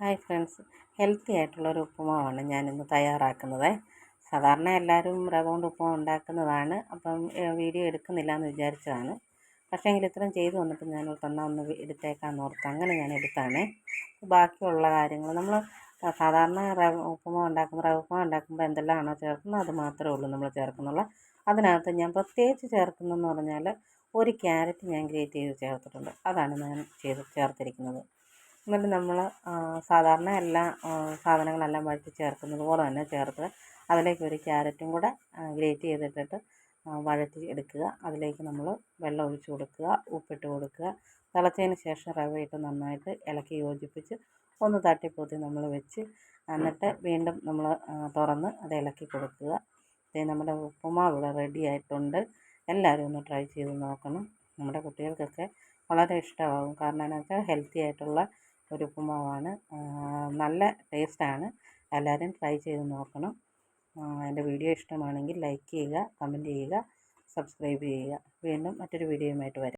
Hi friends, healthy ആയിട്ടുള്ളൊരു ഉപ്പുമാവാണ് ഞാനിന്ന് തയ്യാറാക്കുന്നത്. സാധാരണ എല്ലാവരും റവ കൊണ്ട് ഉപ്പുമാവ് ഉണ്ടാക്കുന്നതാണ്. അപ്പം വീഡിയോ എടുക്കുന്നില്ല എന്ന് വിചാരിച്ചതാണ്. പക്ഷേ എങ്കിൽ ഇത്രയും ചെയ്തു വന്നപ്പോൾ ഞാൻ ഓർത്തെന്നാൽ ഒന്ന് എടുത്തേക്കാമെന്ന് ഓർത്ത് അങ്ങനെ ഞാൻ എടുത്താണ്. ബാക്കിയുള്ള കാര്യങ്ങൾ നമ്മൾ സാധാരണ റവ ഉപ്പുമാവ് ഉണ്ടാക്കുമ്പോൾ എന്തെല്ലാമാണോ ചേർക്കുന്നത് അത് മാത്രമേ ഉള്ളൂ നമ്മൾ ചേർക്കുന്നുള്ളൂ. അതിനകത്ത് ഞാൻ പ്രത്യേകിച്ച് ചേർക്കുന്നതെന്ന് പറഞ്ഞാൽ ഒരു ക്യാരറ്റ് ഞാൻ ഗ്രേറ്റ് ചെയ്ത് ചേർത്തിട്ടുണ്ട്. അതാണ് ഞാൻ ചേർത്തിരിക്കുന്നത്. എന്നിട്ട് നമ്മൾ സാധാരണ എല്ലാ സാധനങ്ങളെല്ലാം വഴറ്റി ചേർക്കുന്നത് പോലെ തന്നെ ചേർത്ത് അതിലേക്ക് ഒരു ക്യാരറ്റും കൂടെ ഗ്രേറ്റ് ചെയ്തിട്ടിട്ട് വഴറ്റി എടുക്കുക. അതിലേക്ക് നമ്മൾ വെള്ളം ഒഴിച്ച് കൊടുക്കുക, ഉപ്പിട്ട് കൊടുക്കുക. തിളച്ചതിന് ശേഷം റവ ഇട്ട് നന്നായിട്ട് ഇളക്കി യോജിപ്പിച്ച് ഒന്ന് തട്ടിപ്പൊത്തി നമ്മൾ വെച്ച് എന്നിട്ട് വീണ്ടും നമ്മൾ തുറന്ന് അത് ഇളക്കി കൊടുക്കുക. നമ്മുടെ ഉപ്പുമാവ് ഇവിടെ റെഡി ആയിട്ടുണ്ട്. എല്ലാവരും ഒന്ന് ട്രൈ ചെയ്ത് നോക്കണം. നമ്മുടെ കുട്ടികൾക്കൊക്കെ വളരെ ഇഷ്ടമാകും. കാരണം എന്ന് വെച്ചാൽ ഹെൽത്തി ആയിട്ടുള്ള ഒരു ഉപ്പുമാവാണ്. നല്ല ടേസ്റ്റാണ്. എല്ലാവരും ട്രൈ ചെയ്ത് നോക്കണം. എൻ്റെ വീഡിയോ ഇഷ്ടമാണെങ്കിൽ ലൈക്ക് ചെയ്യുക, കമൻറ്റ് ചെയ്യുക, സബ്സ്ക്രൈബ് ചെയ്യുക. വീണ്ടും മറ്റൊരു വീഡിയോയുമായിട്ട് വരാം.